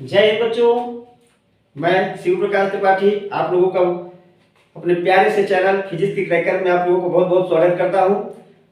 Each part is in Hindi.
जय हिंद बच्चों, मैं शिव प्रकाश त्रिपाठी आप लोगों का अपने प्यारे से चैनल फिजिक्स की क्रैकर में आप लोगों को बहुत बहुत स्वागत करता हूं।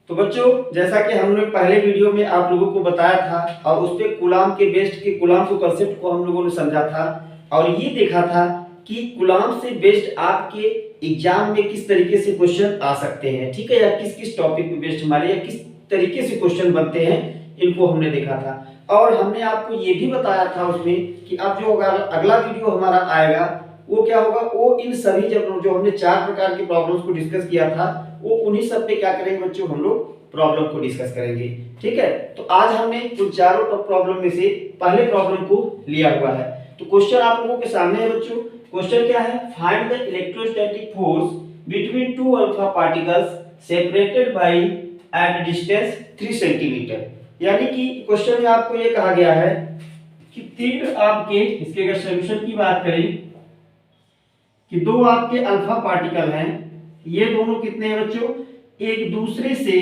तो बच्चों, जैसा कि हमने पहले वीडियो में आप लोगों को बताया था और उस पे कूलाम के बेस्ड के कूलाम के कांसेप्ट को हम लोगों ने समझा था और ये देखा था कि कूलाम से बेस्ड आपके एग्जाम में किस तरीके से क्वेश्चन आ सकते हैं, ठीक है, या किस किस टॉपिक पे बेस्ड हमारे या किस तरीके से क्वेश्चन बनते हैं, इनको हमने देखा था। और हमने आपको ये भी बताया था उसमें कि अब जो अगला वीडियो हमारा आएगा वो क्या होगा, वो इन सभी जो हमने 4 प्रकार की प्रॉब्लम्स को डिस्कस किया था वो उन्हीं सब पे क्या करेंगे बच्चों, हम लोग प्रॉब्लम को डिस्कस करेंगे। ठीक है, तो आज हमने उन चारों प्रॉब्लम में से पहले प्रॉब्लम को लिया हुआ है। तो क्वेश्चन आप लोगों के सामने है बच्चों। क्वेश्चन क्या है, find the electrostatic force between to alpha particles separated by at distance 3 centimetre. यानी कि क्वेश्चन में आपको ये कहा गया है कि तीन आपके, इसके अगर सॉल्यूशन की बात करें कि दो आपके अल्फा पार्टिकल हैं, ये दोनों कितने हैं बच्चों, एक दूसरे से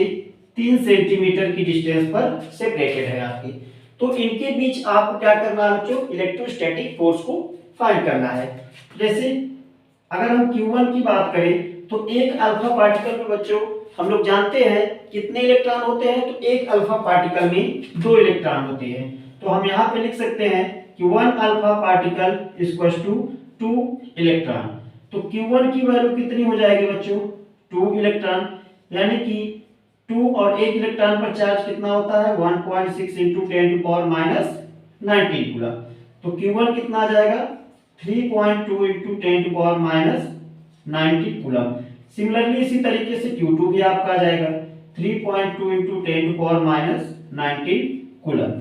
3 सेंटीमीटर की डिस्टेंस पर सेपरेटेड है आपकी। तो इनके बीच आपको क्या करना है बच्चों, इलेक्ट्रोस्टैटिक फोर्स को फाइंड करना है। जैसे अगर हम Q1 की बात करें तो एक अल्फा पार्टिकल में बच्चों हम लोग जानते हैं कितने इलेक्ट्रॉन होते हैं, तो एक अल्फा पार्टिकल में 2 इलेक्ट्रॉन होते हैं। तो हम यहाँ पे लिख सकते हैं कि 1 alpha particle equals to 2 electron. तो Q1 की वैल्यू कितनी हो जाएगी बच्चों, 2 इलेक्ट्रॉन। यानी कि 2 और 1 इलेक्ट्रॉन पर चार्ज कितना होता है, 1.6 into 10 to power minus 19 coulomb. तो Q1 कितना आ जाएगा, 3.2 into 10 to power minus 90 coulomb. Similarly इसी तरीके से Q2 भी आपका आ जाएगा 3.2 into 10 to power minus 19 coulomb.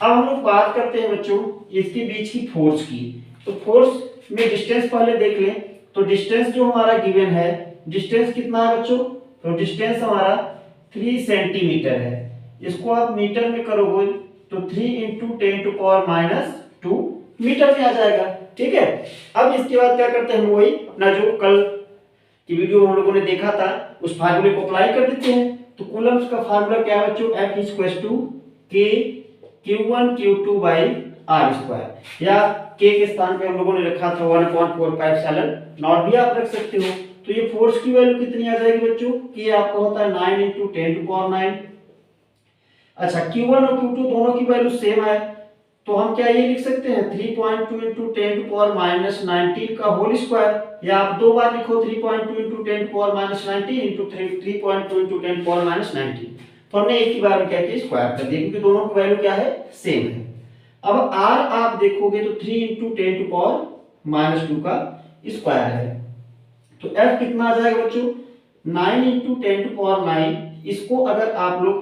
अब हम लोग बात करते हैं बच्चों इसके बीच की फोर्स की। तो फोर्स में डिस्टेंस पहले देख लें। तो डिस्टेंस जो हमारा गिवन है, डिस्टेंस कितना है बच्चों, तो डिस्टेंस हमारा 3 सेंटीमीटर है। इसको आप मीटर में करोगे तो 3 into 10 to power minus 2 meter में आ जाएगा। ठीक है, अब इसके बाद क्या करते हैं, हम वही अपना जो कल की वीडियो हम लोगों ने देखा था उस फार्मूले को अप्लाई कर देते हैं। तो कूलम्स का फार्मूला क्या है बच्चों, F equals to K Q1 Q2 by R square, या K के स्थान पे हम लोगों ने रखा था 1.45 एप्सिलॉन नॉट भी आप रख सकते हो। तो ये फोर्स की वैल्यू कितनी आ जाएगी बच्चों, कि आपका होता है 9 इंटू 10 टू पावर 9। अच्छा, Q1 और Q2 दोनों की वैल्यू सेम है, तो हम क्या ये लिख सकते हैं 3.2 इंटू 10 टू पावर माइनस 19 का होल स्क्वायर, या आप दो बार लिखो 3.2 into 10 to power minus 19 into 3.2 into 10 to power minus 19। तो हमने एक ही बार में क्या किया, स्क्वायर कर दिया, क्योंकि दोनों की वैल्यू क्या है, सेम है। अब r आप देखोगे तो 3 इंटू 10 टू पावर माइनस 2 का स्क्वायर है। तो f कितना आ जाएगा बच्चों, 9 इंटू 10 टू पावर 9। इसको अगर आप लोग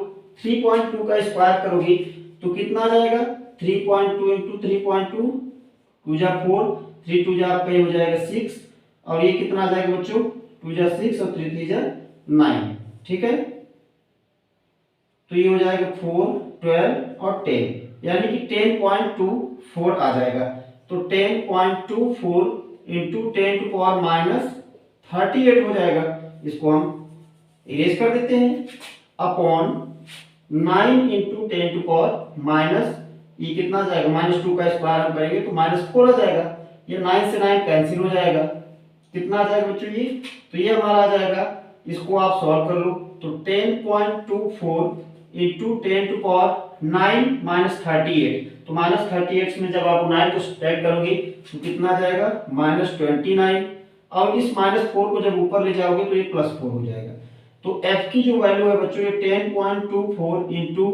3.2 का स्क्वायर करोगे तो कितना आ जाएगा, 3.2 इंटू 3.2 2 जा 4, 3 2 जा आपका ये हो जाएगा 6, और ये कितना आ जाएगा बच्चों, 2 जा 6 और 3 3 जा 9। ठीक है, तो ये हो जाएगा 4 12 और 10, यानी कि 10.24 आ जाएगा। तो 10.24 इंटू 10 टू पावर माइनस 38 हो जाएगा। इसको हम इरेज कर देते हैं upon 9 into 10 to power minus, ये कितना आ जाएगा, -2 का स्क्वायर हम करेंगे तो -4 आ जाएगा। ये 9 से 9 कैंसिल हो जाएगा, कितना आ जाएगा बच्चों, ये तो ये हमारा आ जाएगा। इसको आप सॉल्व कर लो तो 10.24 इंटू 10 टू पावर 9 माइनस 38, तो माइनस 38 में जब आप 9 को सब्ट्रैक्ट करोगे तो कितना आ जाएगा, -29, और इस -4 को जब ऊपर ले जाओगे तो ये +4 हो जाएगा। तो f की जो वैल्यू है बच्चों, ये 10.24 इंटू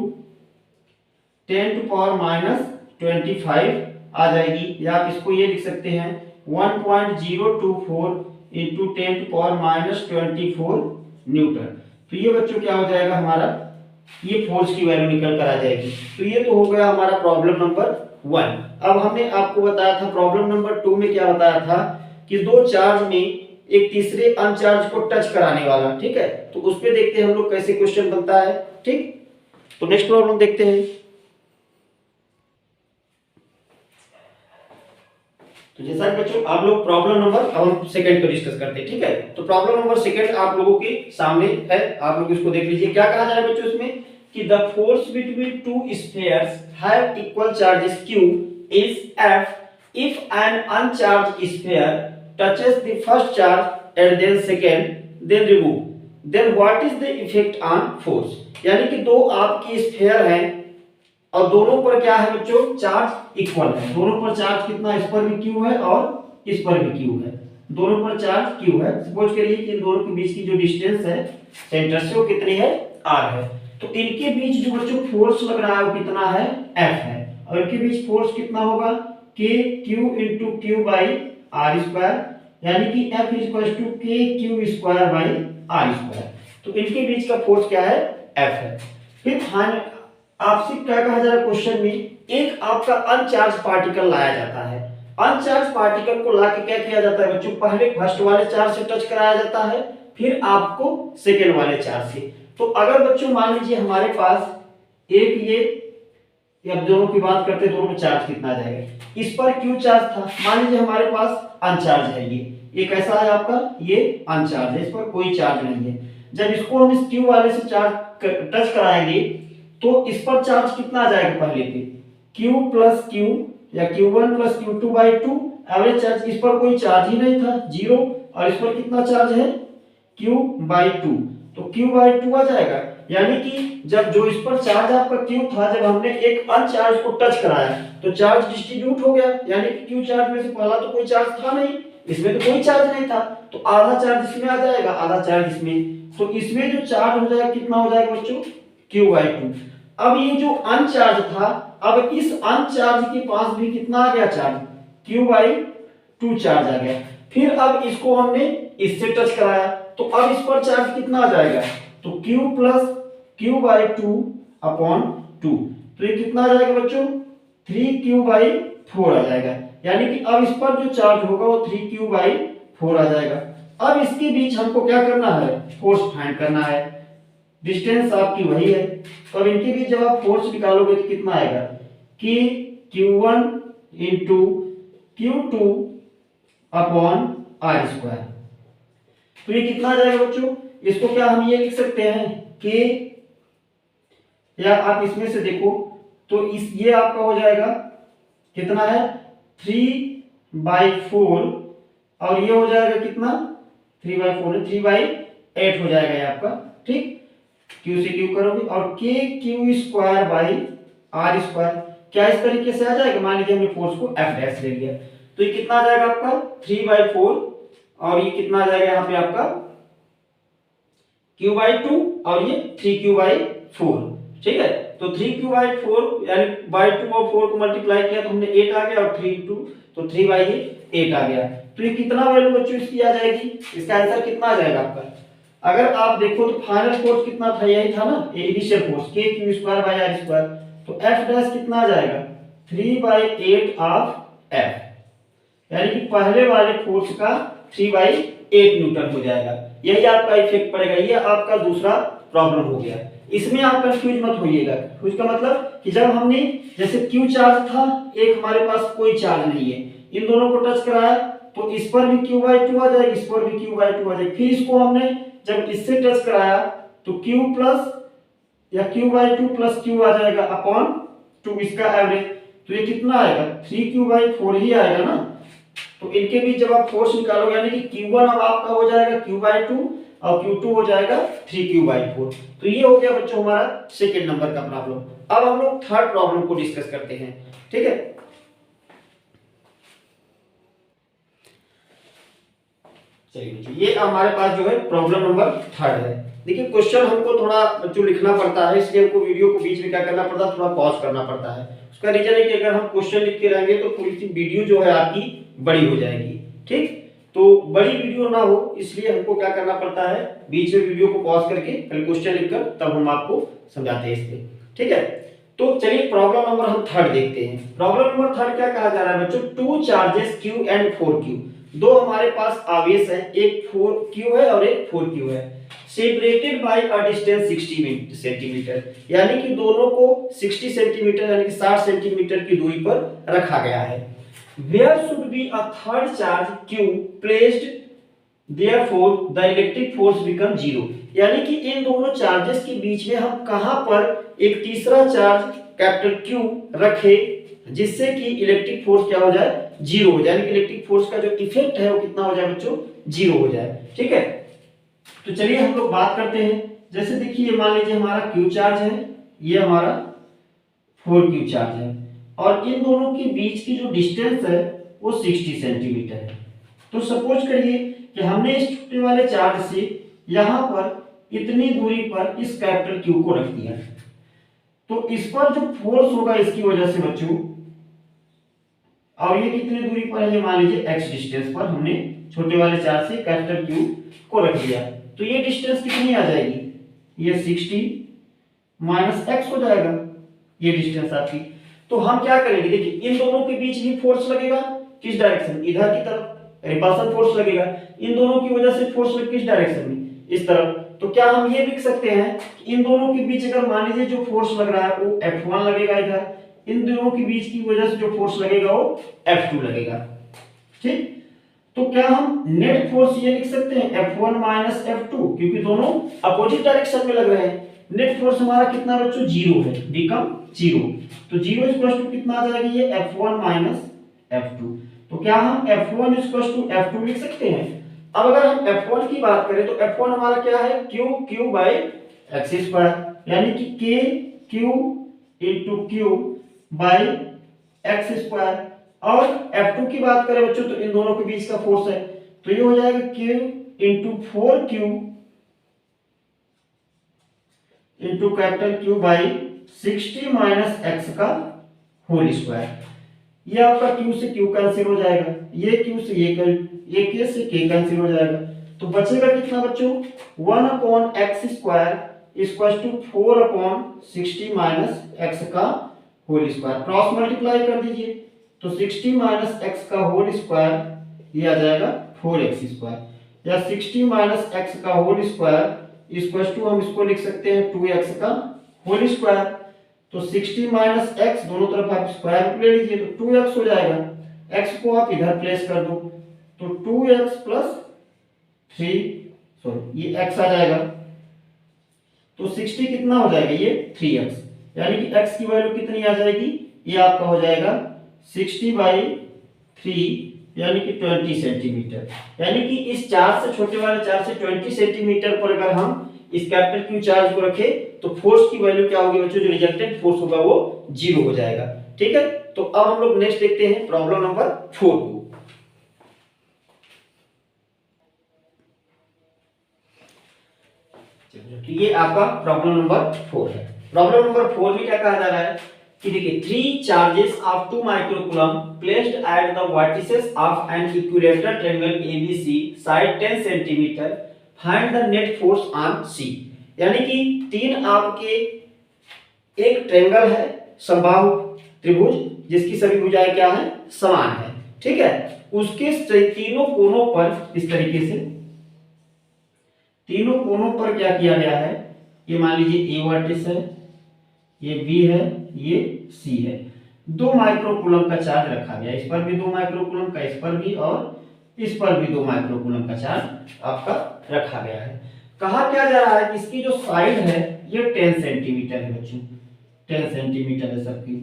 10 टू पावर माइनस 25 आ जाएगी, या आप इसको ये लिख सकते हैं 1.024 into 10 to power minus 24 newton. तो ये बच्चों क्या हो जाएगा हमारा, ये फोर्स की वैल्यू निकल कर आ जाएगी। तो ये तो हो गया हमारा प्रॉब्लम नंबर 1। अब हमने आपको बताया था प्रॉब्लम नंबर 2 में क्या बताया था कि दो चार्ज में एक तीसरे अनचार्ज को टच कराने वाला। ठीक है, तो उस पे देखते हैं हम लोग कैसे क्वेश्चन बनता है। ठीक, तो नेक्स्ट प्रॉब्लम देखते हैं। तो जैसा कि बच्चों आप लोग प्रॉब्लम नंबर, अब हम सेकंड को डिस्कस करते हैं। ठीक है, तो प्रॉब्लम नंबर सेकंड आप लोगों के सामने है, आप लोग इसको देख लीजिए। क्या कहा जा रहा है बच्चों इसमें कि the force between two spheres have equal charges q is F if an uncharged sphere touches the first charge and then second then remove then what is the effect on force. यानी कि दो आपकी स्फीयर हैं और दोनों पर क्या है बच्चों, चार्ज इक्वल है। दोनों पर चार्ज कितना, इस पर भी क्यू है और इस पर भी क्यू है, दोनों पर चार्ज क्यू है। सपोज करिए कि इन दोनों के बीच की जो डिस्टेंस है सेंटर से वो कितनी है, आर है। तो इनके बीच जो बच्चों फोर्स लग रहा है वो कितना है, एफ है। और इनके बीच फोर्स कितना होगा, K Q into Q by R square, यानी कि F equal to K Q square by R square. तो इनके बीच का फोर्स क्या है, एफ है। फिर आपसे क्या कहा जा रहा है क्वेश्चन में, एक आपका अनचार्ज पार्टिकल लाया जाता है। अनचार्ज पार्टिकल को लाके क्या किया जाता है बच्चों, पहले फर्स्ट वाले चार्ज से टच कराया जाता है, फिर आपको सेकेंड वाले चार्ज से। तो अगर बच्चों मान लीजिए हमारे पास एक ये अब दोनों की बात करते हैं, दोनों में चार्ज कितना जाएगा। इस पर क्यू चार्ज था, मान लीजिए हमारे पास अनचार्ज है, ये कैसा है आपका, ये अनचार्ज है, इस पर कोई चार्ज नहीं है। जब इसको हम इस क्यू वाले से चार्ज टच कराएंगे तो इस पर चार्ज कितना आ जाएगा, पहले पे क्यू प्लस क्यू या Q1 plus Q2 by 2 average charge. इस पर कोई चार्ज ही नहीं था, जीरो, और इस पर कितना चार्ज है, Q बाई 2, तो Q बाई 2 आ जाएगा। यानी कि जब जो इस पर चार्ज आपका Q था, जब हमने एक अनचार्ज को टच कराया तो चार्ज डिस्ट्रीब्यूट हो गया, यानी कि Q चार्ज में से पहला तो कोई चार्ज था नहीं, इसमें तो कोई चार्ज नहीं था, तो आधा चार्ज इसमें आ जाएगा, आधा चार्ज इसमें। तो इसमें जो चार्ज हो जाएगा कितना हो जाएगा बच्चों, Q बाई 2। अब ये जो अनचार्ज था, अब इस अनचार्ज के पास भी कितना आ गया चार्ज, Q बाई 2 चार्ज आ गया। फिर अब इसको हमने इससे टच कराया तो अब इस पर चार्ज कितना आ जाएगा, तो Q plus Q by 2 upon 2, तो ये कितना आ जाएगा बच्चों, 3Q बाई 4 आ जाएगा। यानी कि अब इस पर जो चार्ज होगा वो 3Q बाई 4 आ जाएगा। अब इसके बीच हमको क्या करना है, फोर्स फाइंड करना है, डिस्टेंस आपकी वही है। तो अब इनके बीच जब आप फोर्स निकालोगे तो कितना आएगा, कि Q1 into Q2 upon are square. तो ये कितना आ जाएगा बच्चों, इसको क्या हम ये लिख सकते हैं कि, या आप इसमें से देखो तो ये आपका हो जाएगा कितना है, 3/4, और ये हो जाएगा कितना, 3/4 3/8 हो जाएगा ये आपका, ठीक। क्यू से क्यू करोगे और K Q square by R square, क्या इस तरीके से आ जाएगा। मान लीजिए हमने फोर्स को एफ डैश ले लिया तो ये कितना आ जाएगा आपका 3/4, और ये कितना आ जाएगा यहाँ पे आपका Q बाई 2 और ये 3Q बाई 4, ठीक है। तो 3Q बाई 4 यानी बाई 2 और 4 को मल्टीप्लाई किया तो हमने 8 आ गया, और 3 तो 3/8 आ गया। तो ये कितना वैल्यू बच्चों इसकी आ जाएगी, इसका आंसर कितना आ जाएगा आपका। अगर आप देखो तो फाइनल फोर्स कितना था, यही था ना, ये initial force K Q square by R square, तो एफ डैश कितना आ जाएगा 3/8 ऑफ एफ, यानी कि पहले वाले फोर्स का 3/8 न्यूटन हो जाएगा। यही आपका इफेक्ट पड़ेगा। ये आपका दूसरा प्रॉब्लम हो गया। इसमें आप कंफ्यूज मत होइएगा। उसका मतलब कि जब हमने जैसे क्यू चार्ज था, एक हमारे पास कोई चार्ज नहीं है, इन दोनों को टच कराया तो इस पर भी Q बाई 2 आ जाएगी, इस पर भी Q बाई 2 आ जाएगी। फिर इसको हमने जब इससे टच कराया तो Q प्लस या Q बाई 2 प्लस Q आ जाएगा अपॉन 2, इसका एवरेज। तो ये कितना आएगा 3Q बाई 4 ही आएगा ना। तो इनके बीच जब आप फोर्स निकालोगे यानी कि Q1 अब आपका हो जाएगा Q बाई 2 और Q2 हो जाएगा 3Q बाई 4। तो ये हो गया बच्चों हमारा सेकेंड नंबर का प्रॉब्लम। अब हम लोग थर्ड प्रॉब्लम को डिस्कस करते हैं, ठीक है। चलिए ये हमारे पास जो है प्रॉब्लम नंबर थर्ड है। देखिए क्वेश्चन हमको थोड़ा बच्चों लिखना पड़ता है, इसलिए हमको वीडियो को बीच में क्या करना पड़ता है, थोड़ा पॉज करना पड़ता है। उसका रीजन है कि अगर हम क्वेश्चन लिखते रहेंगे तो थोड़ी सी वीडियो जो है आपकी बड़ी हो जाएगी, ठीक। तो बड़ी वीडियो ना हो इसलिए हमको क्या करना पड़ता है, बीच में वीडियो को पॉज करके पहले क्वेश्चन लिखकर तब हम आपको समझाते हैं इसलिए, ठीक है। तो चलिए प्रॉब्लम नंबर हम थर्ड देखते हैं। प्रॉब्लम नंबर थर्ड क्या कहा जा रहा है बच्चों, two charges Q and 4Q, दो हमारे पास आवेश है, एक 4Q है और एक 4Q है, separated by a distance 60 centimetre, यानी कि दोनों को 60 सेंटीमीटर यानी कि 60 सेंटीमीटर की दूरी पर रखा गया है। There should be a third charge Q placed, therefore the electric force become 0, यानी कि इन दोनों चार्जेस के बीच में हम कहां पर एक तीसरा चार्ज कैपिटल Q रखे जिससे कि इलेक्ट्रिक फोर्स क्या हो जाए, जीरो हो जाए, यानी कि इलेक्ट्रिक फोर्स का जो इफेक्ट है वो कितना हो जाए बच्चों, जीरो हो जाए। ठीक है, तो चलिए हम लोग बात करते हैं। जैसे देखिए मान लीजिए हमारा क्यू चार्ज है, ये हमारा 4q चार्ज है, और इन दोनों के बीच की जो डिस्टेंस है वो 60 सेंटीमीटर है। तो सपोज करिए कि हमने इस छोटे वाले चार्ज से यहां पर इतनी दूरी पर इस कैपिटल क्यू को रख दिया, तो इस पर जो फोर्स होगा इसकी वजह से बच्चों, और ये कितनी दूरी पर है, ये मान लीजिए x डिस्टेंस पर हमने छोटे वाले चार्ज से कैपिटल क्यू को रख दिया, तो ये डिस्टेंस कितनी आ जाएगी, ये 60 माइनस x हो जाएगा, ये डिस्टेंस आपकी। तो हम क्या करेंगे, देखिए इन दोनों के बीच भी फोर्स लगेगा, किस डायरेक्शन, इधर की तरफ रिपल्सन फोर्स लगेगा, इन दोनों की वजह से फोर्स लगे किस डायरेक्शन में, इस तरफ। तो क्या हम ये लिख सकते हैं कि इन दोनों के बीच अगर मान लीजिए जो फोर्स लग रहा है वो F1 लगेगा इधर, इन दोनों के बीच की वजह से जो फोर्स लगेगा वो F2 लगेगा। ठीक, तो क्या हम नेट फोर्स ये लिख सकते हैं F1 माइनस F2, क्योंकि दोनों अपोजिट डायरेक्शन में लग रहे हैं। नेट फोर्स हमारा कितना बच्चों, जीरो है, बिकम जीरो। तो जीरो इक्वल टू कितना आ जाएगा, ये F1 माइनस F2। तो क्या हम F1 इक्वल टू F2 लिख सकते हैं। अब अगर हम F1 की बात करें तो F1 हमारा क्या है, Q बाई एक्स स्क्वायर, यानी कि K Q into Q by x square. और F2 की बात करें बच्चों तो इन दोनों के बीच का फोर्स है, तो ये हो जाएगा Q into 4Q into capital Q by 60 minus X का होल स्क्वायर। ये आपका Q से Q कैंसिल हो जाएगा, ये Q से ये K से K कैंसिल हो जाएगा, तो बचेगा कितना बच्चों, 1 upon X square equal to 4 upon 60 minus X का होल स्क्वायर। क्रॉस मल्टीप्लाई कर दीजिए, तो 60 माइनस एक्स का होल स्क्वायर ये आ जाएगा 4x स्क्वायर, या 60 माइनस एक्स का होल स्क्वायर इक्वल टू हम इसको लिख सकते हैं 2x का होल स्क्वायर। तो 60 माइनस एक्स दोनों तरफ आप स्क्वायर ले लीजिए तो 2x हो जाएगा, x को आप इधर प्लेस कर दो तो 2x प्लस 3 सॉरी ये x आ जाएगा, तो 60 कितना हो जाएगा, ये 3x, यानी कि x की वैल्यू कितनी आ जाएगी, ये आपका हो जाएगा 60 बाई 3 यानी कि 20 सेंटीमीटर। यानी कि इस चार्ज से छोटे वाले चार्ज से 20 सेंटीमीटर पर अगर हम इस कैपिटल क्यू चार्ज को रखें तो फोर्स की वैल्यू क्या होगी बच्चों, जो रिजल्टेंट फोर्स होगा वो जीरो हो जाएगा। ठीक है, तो अब हम लोग नेक्स्ट देखते हैं प्रॉब्लम नंबर 4 को। ये आपका प्रॉब्लम नंबर 4 है। प्रॉब्लम नंबर 4 में क्या कहा जा रहा है कि देखिए 3 charges of 2 microcoulomb placed at the vertices of an equilateral triangle ABC side 10 centimetre, find the net force on C। यानी कि 3 आपके एक ट्रायंगल है समबाहु त्रिभुज जिसकी सभी भुजाएं क्या है, समान है। ठीक है, उसके तीनों कोनों पर इस तरीके से तीनों कोनों पर क्या किया गया है, ये मान लीजिए A वर्टिस है, ये B है, ये C है, 2 माइक्रोकूलम का चार्ज रखा गया, इस पर भी 2 माइक्रोकूलम का, इस पर भी, और इस पर भी 2 माइक्रोकूलम का चार्ज आपका रखा गया है। कहा क्या जा रहा है कि इसकी जो साइड है ये 10 सेंटीमीटर है बच्चों, 10 सेंटीमीटर है सबकी।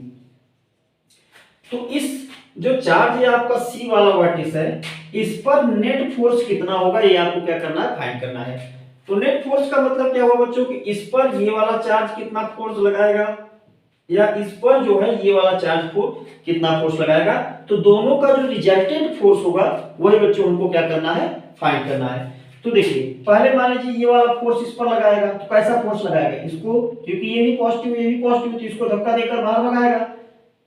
तो इस जो चार्ज है आपका C वाला वर्टिस है, इस पर नेट फोर्स कितना होगा ये आपको क्या करना है, फाइंड करना है। तो नेट फोर्स का मतलब क्या हुआ बच्चों कि इस पर ये वाला चार्ज कितना फोर्स लगाएगा, या इस पर जो है ये वाला चार्ज फोर्स कितना फोर्स लगाएगा, तो दोनों का जो रिजल्टेंट फोर्स होगा वही बच्चों हमको क्या करना है, फाइंड करना है। तो देखिए पहले मान लीजिए ये वाला फोर्स इस पर लगाएगा, तो कैसा फोर्स लगाएगा, इसको, क्योंकि ये भी पॉजिटिव ये भी पॉजिटिव, तो इसको धक्का देकर बाहर भगाएगा।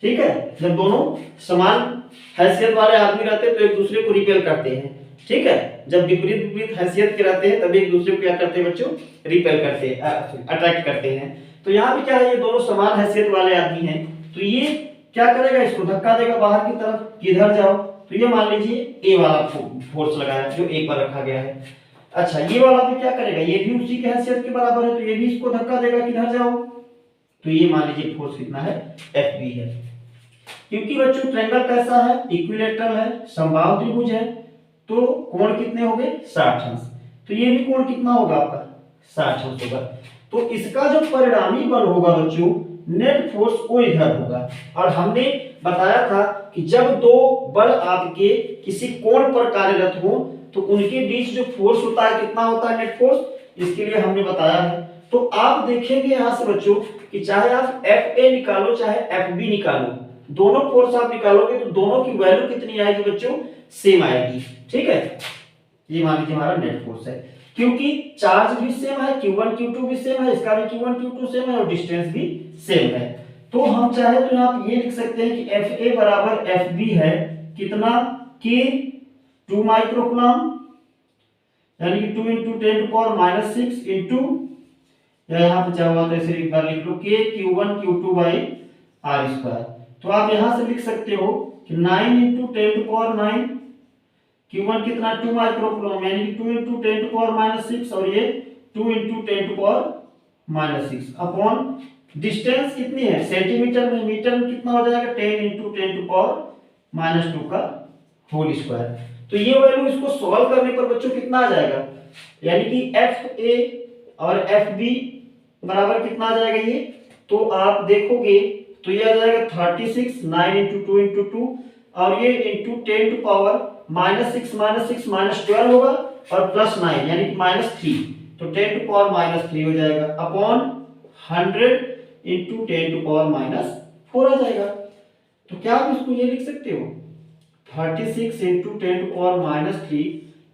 ठीक है, जब दोनों समान हैसियत वाले आदमी रहते हैं तो एक दूसरे को रिपेल करते हैं। ठीक है, जब विपरीत विपरीत हैसियत के रहते हैं तब एक दूसरे को क्या करते हैं बच्चों, रिपेल करते हैं, अट्रैक्ट करते हैं। तो यहाँ पे क्या है, ये दोनों समान हैसियत वाले आदमी हैं, तो ये क्या करेगा, इसको धक्का देगा बाहर की तरफ, किधर जाओ। तो ये मान लीजिए ए वाला फोर्स लगाया जो ए पर रखा गया है। अच्छा, ये वाला भी क्या करेगा, ये भी उसी के हैसियत के बराबर है, तो ये भी इसको धक्का देगा, किधर जाओ। तो ये मान लीजिए फोर्स कितना है, FB है। क्योंकि बच्चों ट्रायंगल कैसा है, इक्विलेटरल है, समबाहु त्रिभुज है, तो कोण कितने हो गए, 60 अंश। तो ये भी कोण कितना होगा आपका, 60 अंश होगा। तो इसका जो परिणामी बल होगा बच्चों नेट फोर्स वो इधर होगा। और हमने बताया था कि जब दो बल आपके किसी कोण पर कार्यरत हो तो उनके बीच जो फोर्स होता है कितना होता है नेट फोर्स, इसके लिए हमने बताया है। तो आप देखेंगे यहां से बच्चों कि चाहे आप FA निकालो चाहे FB निकालो, दोनों फोर्स आप निकालोगे तो दोनों की वैल्यू कितनी आएगी बच्चों, सेम आएगी। ठीक है, ये मान लीजिए हमारा नेट फोर्स है, क्योंकि चार्ज भी सेम है, Q1 Q2 भी सेम है, इसका भी Q1 Q2 सेम है और डिस्टेंस भी सेम है। तो हम चाहे तो यहाँ ये लिख सकते हैं कि FA बराबर FB है कितना, K 2 माइक्रोकूलम, यानी कि 2 × 10⁻⁶ इंटू, या यहाँ पे चाहे तो ऐसे एक बार लिख लो K Q1 Q2/r²। तो आप यहाँ से लिख सकते हो कि 9 × 10⁻⁹, Q1 कितना 2 माइक्रोकूलम, यानी कि 2 × 10⁻⁶, और ये 2 × 10⁻⁶ अपॉन डिस्टेंस कितनी है सेंटीमीटर में, मीटर में कितना हो जाएगा 10 × 10⁻² का होल स्क्वायर। तो ये वैल्यू इसको सॉल्व करने पर बच्चों कितना आ जाएगा, यानी कि FA और FB बराबर कितना आ जाएगा ये, तो आप देखोगे तो ये आ जाएगा 36, 9 × 2 × 2, और ये इंटू 10⁻⁻⁶ -6 होगा और +9 यानी कि -3, तो 10⁻³ हो जाएगा अपॉन 100 × 10⁻⁴ आ जाएगा। तो क्या आप इसको ये लिख सकते हो 36 × 10⁻³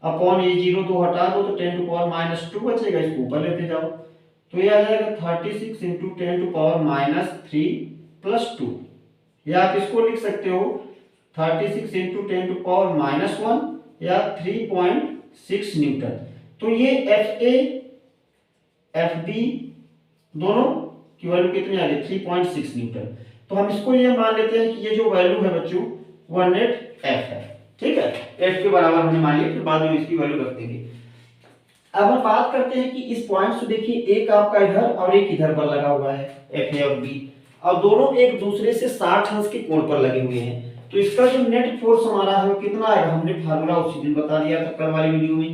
अपॉन ये 0 2 हटा दो तो 10⁻² बचेगा, इसको ऊपर लेते जाओ तो ये आ जाएगा 36 × 10⁻³ + 2, या आप इसको लिख सकते हो 36 × 10⁻⁻1 या 3.6 न्यूटन। तो ये FA FB दोनों की वैल्यू कितनी आ रही है 3.6 न्यूटन। तो हम इसको ये मान लेते हैं कि ये जो वैल्यू है बच्चों वो नेट F है। ठीक है, F के बराबर हमने मान लिया, फिर बाद में इसकी वैल्यू रख देंगे। अब हम बात करते हैं कि इस पॉइंट से देखिए एक आपका इधर और एक इधर पर लगा हुआ है FA और B, और दोनों एक दूसरे से 60 अंश के कोण पर लगे हुए हैं। तो इसका जो नेट फोर्स हमारा है वो कितना आएगा, हमने फार्मूला उसी दिन बता दिया था कल वाली वीडियो में।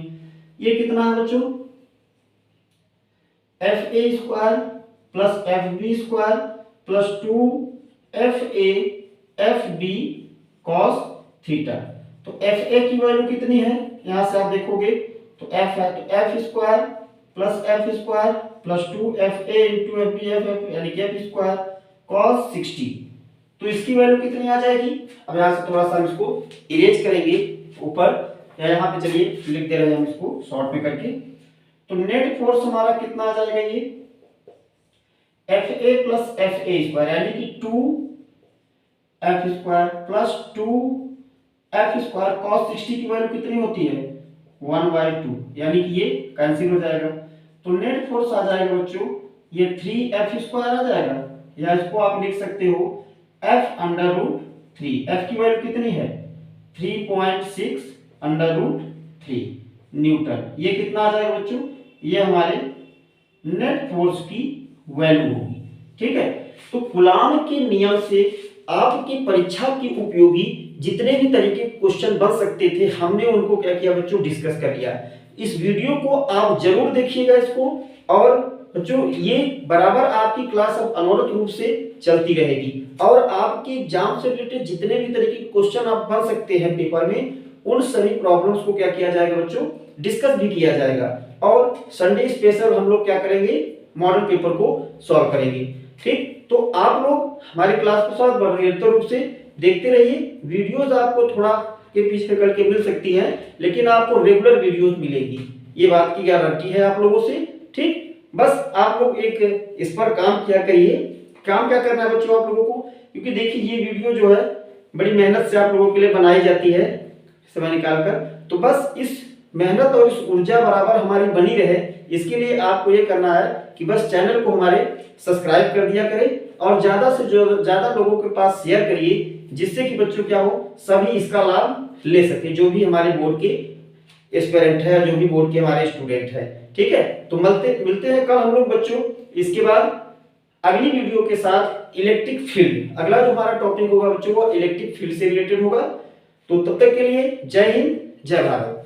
ये कितना है बच्चों, FA² + FB² + 2FA FB cos theta. तो FA की वैल्यू कितनी है, यहां से आप देखोगे तो F है, तो F² + F² + 2FA × FB यानी कि F² cos 60। तो इसकी वैल्यू कितनी आ जाएगी, अब यहां से थोड़ा सा हम इसको इरेज करेंगे ऊपर, या यहाँ पे चलिए लिख दे रहे हैं हम इसको शॉर्ट में करके। तो नेट फोर्स हमारा कितना आ जाएगा, ये FA + FA² यानी कि 2F² + 2F² cos 60 की वैल्यू कितनी होती है 1/2, यानी कि ये कैंसिल हो जाएगा। तो नेट फोर्स आ जाएगा बच्चों ये 3F² आ जाएगा, या इसको आप लिख सकते हो F√3। F की वैल्यू कितनी है 3.6 √3 न्यूटन। ये कितना आ जाएगा बच्चों, ये हमारे नेट फोर्स की वैल्यू होगी। ठीक है, तो कूलाम के नियम से आपकी परीक्षा की उपयोगी जितने भी तरीके क्वेश्चन बन सकते थे हमने उनको क्या किया बच्चों, डिस्कस कर लिया। इस वीडियो को आप जरूर देखिएगा इसको, और बच्चों ये बराबर आपकी क्लास अब अनवरत रूप से चलती रहेगी, और आपके एग्जाम से रिलेटेड जितने भी तरीके के क्वेश्चन आप बन सकते हैं पेपर में, उन सभी प्रॉब्लम्स को क्या किया जाएगा बच्चों, डिस्कस भी किया जाएगा। और संडे स्पेशल हम लोग क्या करेंगे, मॉडल पेपर को सॉल्व करेंगे। ठीक, तो आप लोग हमारी क्लास को साथ निरंतर रूप से देखते रहिए। वीडियोस आपको थोड़ा के पीछे करके मिल सकती है, लेकिन आपको रेगुलर वीडियोस मिलेगी, ये बात की गारंटी है आप लोगों से। ठीक, बस आप लोग एक इस पर काम किया करिए। काम क्या करना है बच्चों आप लोगों को, क्योंकि देखिए ये वीडियो जो है बड़ी मेहनत से आप लोगों के लिए बनाई जाती है समय निकालकर, तो बस इस मेहनत और इस ऊर्जा बराबर हमारी बनी रहे, इसके लिए आपको ये करना है कि बस चैनल को हमारे सब्सक्राइब कर दिया करें और ज्यादा से ज्यादा लोगों के पास शेयर करिए, जिससे कि बच्चों क्या हो, सभी इसका लाभ ले सके, जो भी हमारे बोर्ड के एस्पिरेंट है, जो भी बोर्ड के हमारे स्टूडेंट है। ठीक है, तो मिलते हैं कल हम लोग बच्चों। इसके बाद अगली वीडियो के साथ इलेक्ट्रिक फील्ड, अगला जो हमारा टॉपिक होगा बच्चों वो इलेक्ट्रिक फील्ड से रिलेटेड होगा। तो तब तक के लिए जय हिंद, जय भारत।